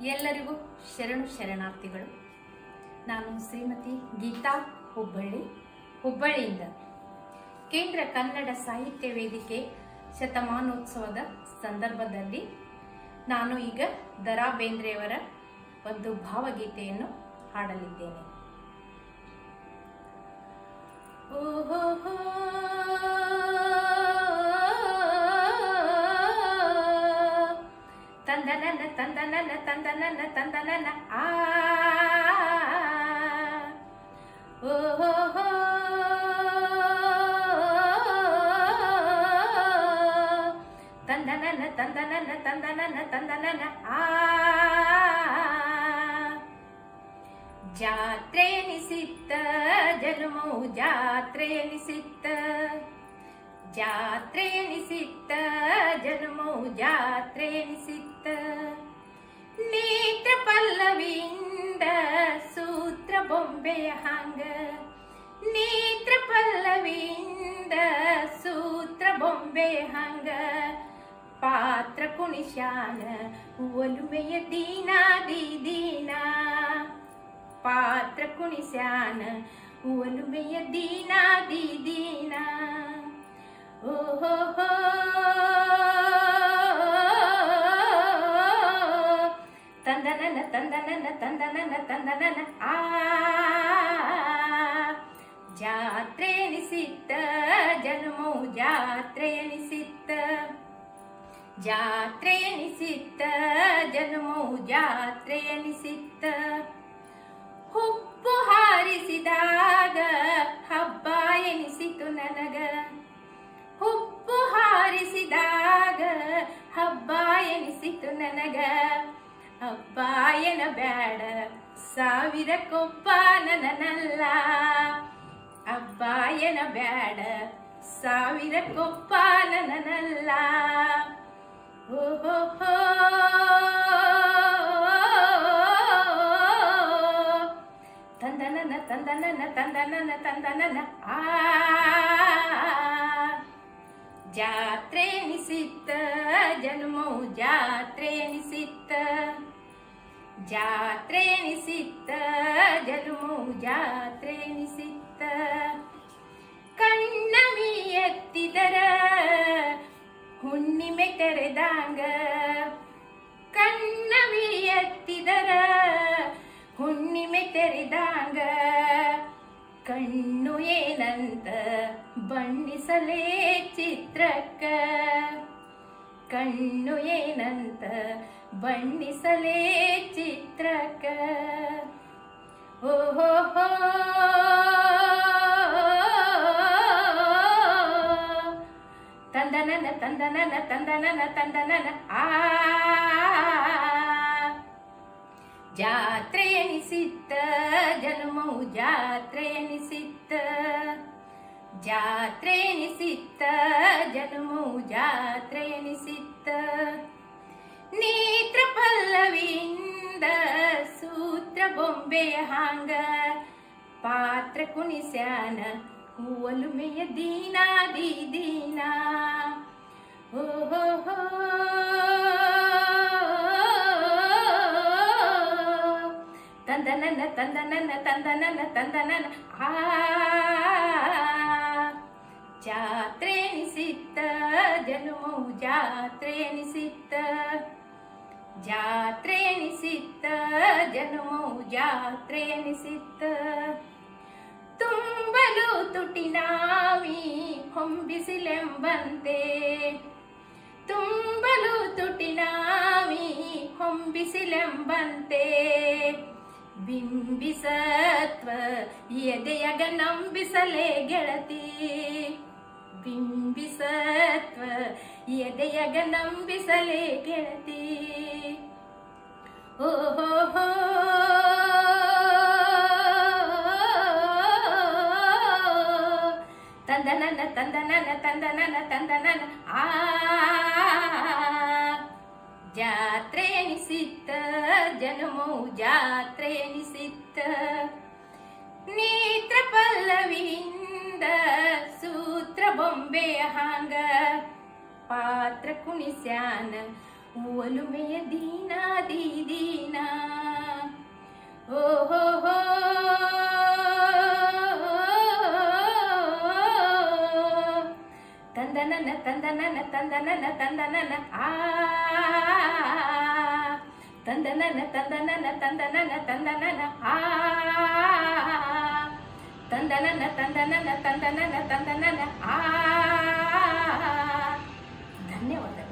ಎಲ್ಲರಿಗೂ ಶರಣು ಶರಣಾರ್ಥಿಗಳು. ನಾನು ಶ್ರೀಮತಿ ಗೀತಾ ಹುಬ್ಬಳ್ಳಿಯಿಂದ ಕೇಂದ್ರ ಕನ್ನಡ ಸಾಹಿತ್ಯ ವೇದಿಕೆ ಶತಮಾನೋತ್ಸವದ ಸಂದರ್ಭದಲ್ಲಿ ನಾನು ಈಗ ದ.ರಾ ಬೇಂದ್ರೆಯವರ ಒಂದು ಭಾವಗೀತೆಯನ್ನು ಹಾಡಲಿದ್ದೇನೆ. ಓಹೋ ತಂದನನ ತಂದನನ ತಂದನನ ತಂದನನ ಆ ಓಹೋ ತಂದನನ ತಂದನನ ತಂದನನ ತಂದನನ ಆ ಜಾತ್ರೆ ಎನಿಸಿತ್ತ ಜನ್ಮವು ಜಾತ್ರೆ ಎನಿಸಿತ್ತ, ಜಾತ್ರೆ ಎನಿಸಿತ್ತ ಜನ್ಮವು ಜಾತ್ರೆ ಎನಿಸಿತ್ತ. ನೇತ್ರ ಪಲ್ಲವಿಯಿಂದ ಸೂತ್ರ ಬೊಂಬೆಯ ಹಾಂಗ, ನೇತ್ರ ಪಲ್ಲವಿಯಿಂದ ಸೂತ್ರ ಬೊಂಬೆಯ ಹಾಂಗ. ಪಾತ್ರ ಕುಣಿಶಾನ ಒಲುಮೆಯ ದೀನಾದಿ ದೀನ, ಪಾತ್ರ ಕುಣಿಸ್ಯಾನ ಒಲುಮೆಯ ದೀನಾದಿ ದೀನ. ಓಹೋ ತಂದನನ ತಂದನನ ತಂದನನ ತಂದನನ ಆ ಜಾತ್ರೆ ಎನಿಸಿತ್ತ ಜನ್ಮವು ಜಾತ್ರೆ ಎನಿಸಿತ್ತ, ಜಾತ್ರೆ ಎನಿಸಿತ್ತ ಜನ್ಮವು ಜಾತ್ರೆ ಎನಿಸಿತ್ತ. ಹುಬ್ಬು ಹಾರಿಸಿದಾಗ ಹಬ್ಬ ಎನಿಸಿತು ನನಗ, ಹುಬ್ಬು ಹಾರಿಸಿದಾಗ ಹಬ್ಬ ಎನಿಸಿತು ನನಗ. ಹಬ್ಬ ಎನಬ್ಯಾಡ ಸಾವಿರಕ್ಕೊಬ್ಬ ನನನಲ್ಲ, ಹಬ್ಬ ಎನಬ್ಯಾಡ ಸಾವಿರಕ್ಕೊಬ್ಬ ನನನಲ್ಲ. ಓಹೋ ತಂದನನ ತಂದನನ ತಂದನನ ತಂದನನ ಆ ಜಾತ್ರೆ ಎನಿಸಿತ್ತ ಜನ್ಮವು ಜಾತ್ರೆ ಎನಿಸಿತ್ತ, ಜಾತ್ರೆ ಎನಿಸಿತ್ತ ಜನ್ಮವು ಜಾತ್ರೆ ಎನಿಸಿತ್ತ. ಕಣ್ಣಮಿ ಎತ್ತಿದರ ಹುಣ್ಣಿಮೆ ತೆರೆದಂಗ, ಕಣ್ಣಮಿ ಎತ್ತಿದರ ಹುಣ್ಣಿಮೆ ತೆರೆದಂಗ. ಕಣ್ಣು ಏನಂತ ಬಣ್ಣಿಸಲೇ ಚಿತ್ರಕ್ಕ, ಕಣ್ಣು ಏನಂತ ಬಣ್ಣಿಸಲೇ ಚಿತ್ರಕ್ಕ. ಓಹೋ ತಂದನನ ತಂದನನ ತಂದನನ ತಂದನನ ಆ ಜಾತ್ರೆ ಎನಿಸಿತ್ತ ಜನ್ಮವು ಜಾತ್ರೆ ಎನಿಸಿತ್ತ, ಜಾತ್ರೆ ಎನಿಸಿತ್ತ ಜನ್ಮವು ಜಾತ್ರೆ ಎನಿಸಿತ್ತ. ನೇತ್ರ ಪಲ್ಲವಿಯಿಂದ ಸೂತ್ರ ಬೊಂಬೆಯ ಹಾಂಗ, ಪಾತ್ರ ಕುಣಿಸ್ಯಾನ ಒಲುಮೆಯ ದೀನಾದಿ ದೀನ. ಓಹೋ ತಂದನನ ತಂದನನ ತಂದನನ ತಂದನನ ಆ ಜಾತ್ರೆ ಎನಿಸಿತ್ತ ಜನ್ಮವು ಜಾತ್ರೆ ಎನಿಸಿತ್ತ, ಜಾತ್ರೆ ಎನಿಸಿತ್ತ ಜನ್ಮವು ಜಾತ್ರೆ ಎನಿಸಿತ್ತ. ತುಂಬಲು ತುಟಿನಾವಿ ಹೊಂಬಿಸಿಲೆಂಬಂತೆ, ತುಂಬಲು ತುಟಿನಾವಿ ಹೊಂಬಿಸಿಲೆಂಬಂತೆ. ಬಿಂಬಿಸತ್ವ ಎದೆಯಗ ನಂಬಿಸಲೇ ಗೆಳತಿ, ಬಿಂಬಿಸತ್ವ ಎದೆಯಗ ನಂಬಿಸಲೇ ಗೆಳತಿ. ಓಹೋ ತಂದನನ ತಂದನನ ತಂದನನ ತಂದನನ ಆ ಜಾತ್ರೆ ಎನಿಸಿತ್ತ ಜನ್ಮವು ಜಾತ್ರೆ ಎನಿಸಿತ್ತ. ನೇತ್ರ ಪಲ್ಲವಿಯಿಂದ ಸೂತ್ರ ಬೊಂಬೆಯ ಹಾಂಗ, ಪಾತ್ರ ಕುಣಿಸ್ಯಾನ ಒಲುಮೆಯ ದೀನಾದಿ ದೀನ. ತಂದನನ ತಂದನನ ತಂದನನ ತಂದನನ ಆ ತಂದನನ ತಂದನನ ತಂದನನ ತಂದನನ ಆ ತಂದನನ ತಂದನನ ತಂದನನ ತಂದನನ ಆ ಧನ್ಯವಾದ.